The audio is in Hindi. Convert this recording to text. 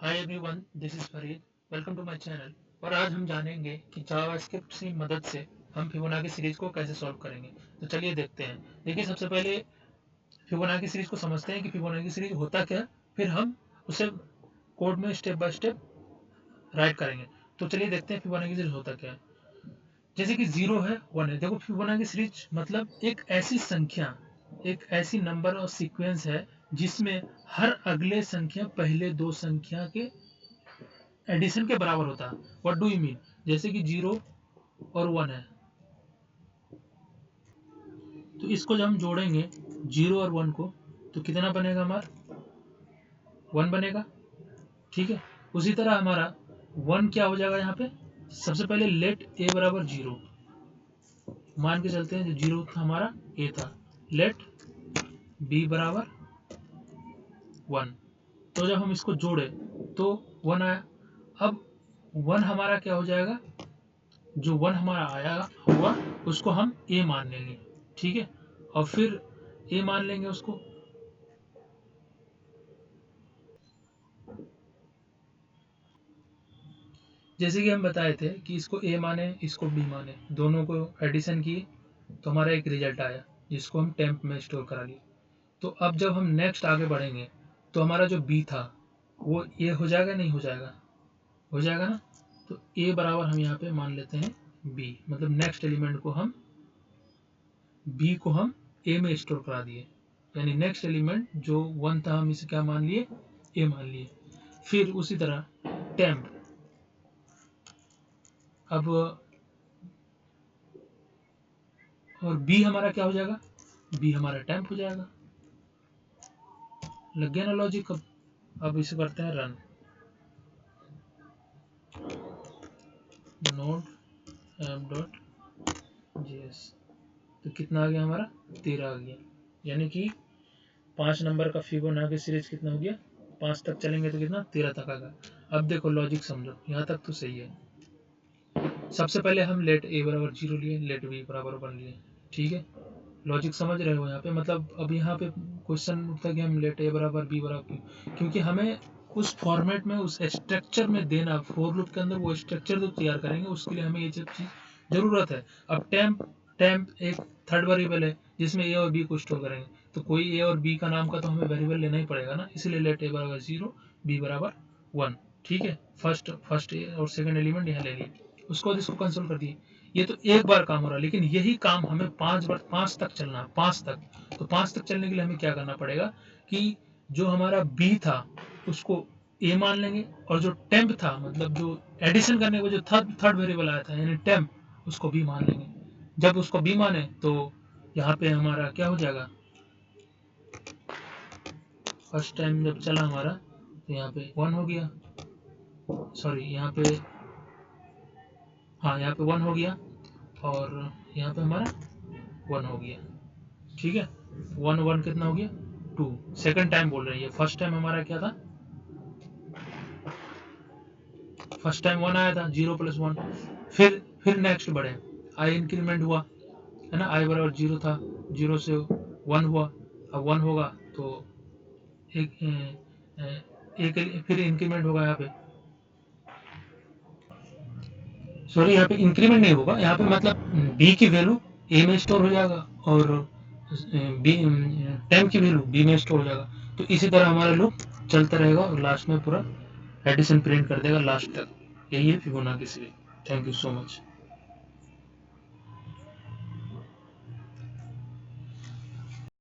Hi everyone, this is Farid. Welcome to my channel. और आज हम जानेंगे कि जावास्क्रिप्ट की मदद से हम फिबोनाची सीरीज को कैसे सॉल्व करेंगे। तो चलिए देखते हैं। देखिए, सबसे पहले फिबोनाची सीरीज को समझते हैं कि फिबोनाची सीरीज होता क्या है, फिर हम उसे कोड में स्टेप बाय स्टेप राइट करेंगे। तो चलिए देखते हैं फिबोनाची सीरीज होता क्या है। जैसे कि 0 है, 1 है। देखो, फिबोनाची सीरीज मतलब एक ऐसी संख्या, एक ऐसी नंबर और सीक्वेंस है जिसमें हर अगले संख्या पहले दो संख्या के एडिशन के बराबर होता है। What do you mean? जैसे कि 0 और 1 है, तो इसको जब हम जोड़ेंगे 0 और 1 को, तो कितना बनेगा? हमारा 1 बनेगा। ठीक है। उसी तरह हमारा 1 क्या हो जाएगा यहाँ पे? सबसे पहले लेट ए बराबर 0 मान के चलते हैं। जो 0 था हमारा ए था। लेट बी बराबर 1। तो जब हम इसको जोड़े तो 1 आया। अब 1 हमारा क्या हो जाएगा? जो 1 हमारा आया हुआ उसको हम ए मान लेंगे। ठीक है। और फिर ए मान लेंगे उसको। जैसे कि हम बताए थे कि इसको ए माने, इसको बी माने, दोनों को एडिशन किए तो हमारा एक रिजल्ट आया जिसको हम टेम्प में स्टोर करा लिए। तो अब जब हम नेक्स्ट आगे बढ़ेंगे तो हमारा जो बी था वो ए हो जाएगा, नहीं हो जाएगा? हो जाएगा ना। तो ए बराबर हम यहाँ पे मान लेते हैं बी, मतलब नेक्स्ट एलिमेंट को हम बी को हम ए में स्टोर करा दिए। यानी नेक्स्ट एलिमेंट जो 1 था हम इसे क्या मान लिए? ए मान लिए। फिर उसी तरह टेम्प। अब और बी हमारा क्या हो जाएगा? बी हमारा टेम्प हो जाएगा। लग गया ना लॉजिक? अब इसे करते हैं run. Node app dot JS. तो कितना आ गया हमारा? 13 आ गया। यानी कि 5 नंबर का फिबोनाची सीरीज कितना हो गया? 5 तक चलेंगे तो कितना? 13 तक आ गया। अब देखो लॉजिक समझो, यहाँ तक तो सही है। सबसे पहले हम लेट ए बराबर 0 लिए, लेट बी बराबर 1 लिए। ठीक है। लॉजिक समझ रहे हो यहाँ पे? मतलब अब यहाँ पे क्वेश्चन उठता है कि हम लेट ए बराबर बी बराबर क्यों? क्योंकि हमें उस फॉर्मेट में, उस स्ट्रक्चर में देना, फोर लूप के अंदर वो स्ट्रक्चर जो तैयार करेंगे उसके लिए हमें ये सब चीज जरूरत है। अब टेम्प टेम्प एक थर्ड वेरिएबल है जिसमें ए और बी को स्टोर करेंगे, तो कोई ए और बी का नाम का तो हमें वेरिएबल लेना ही पड़ेगा ना। इसलिए लेट ए बराबर 0, बी बराबर 1। ठीक है। फर्स्ट और सेकंड एलिमेंट यहाँ ले लिए, उसको बाद इसको कंसोल कर दिए। ये तो एक बार काम हो रहा है, लेकिन यही काम हमें 5 तक चलना है। 5 तक। तो 5 तक चलने के लिए हमें क्या करना पड़ेगा कि जो हमारा बी था उसको ए मान लेंगे, और जो टेम्प था, मतलब जो एडिशन करने को जो थर्ड वेरिएबल आया था यानी टेम्प, उसको बी मान लेंगे। जब उसको बी माने तो यहाँ पे हमारा क्या हो जाएगा? फर्स्ट टाइम जब चला हमारा तो यहाँ पे 1 हो गया। सॉरी, यहाँ पे, हाँ, यहाँ पे 1 हो गया और यहाँ पे हमारा 1 हो गया। ठीक है। 1 1 कितना हो गया? 2। सेकंड टाइम बोल रहे हैं। फर्स्ट टाइम हमारा क्या था? फर्स्ट टाइम 1 आया था, 0 + 1। फिर नेक्स्ट बढ़े, आई इंक्रीमेंट हुआ, है ना। आई बराबर 0 था, 0 से 1 हुआ। अब 1 होगा तो एक फिर इंक्रीमेंट होगा यहाँ पे। सॉरी, यहाँ पे इंक्रीमेंट नहीं होगा, यहाँ पे मतलब बी की वैल्यू ए में स्टोर हो जाएगा और बी टेम की वैल्यू बी में स्टोर हो जाएगा। तो इसी तरह हमारा लूप चलता रहेगा और लास्ट में पूरा एडिशन प्रिंट कर देगा लास्ट तक। यही है Fibonacci series. Thank you so much.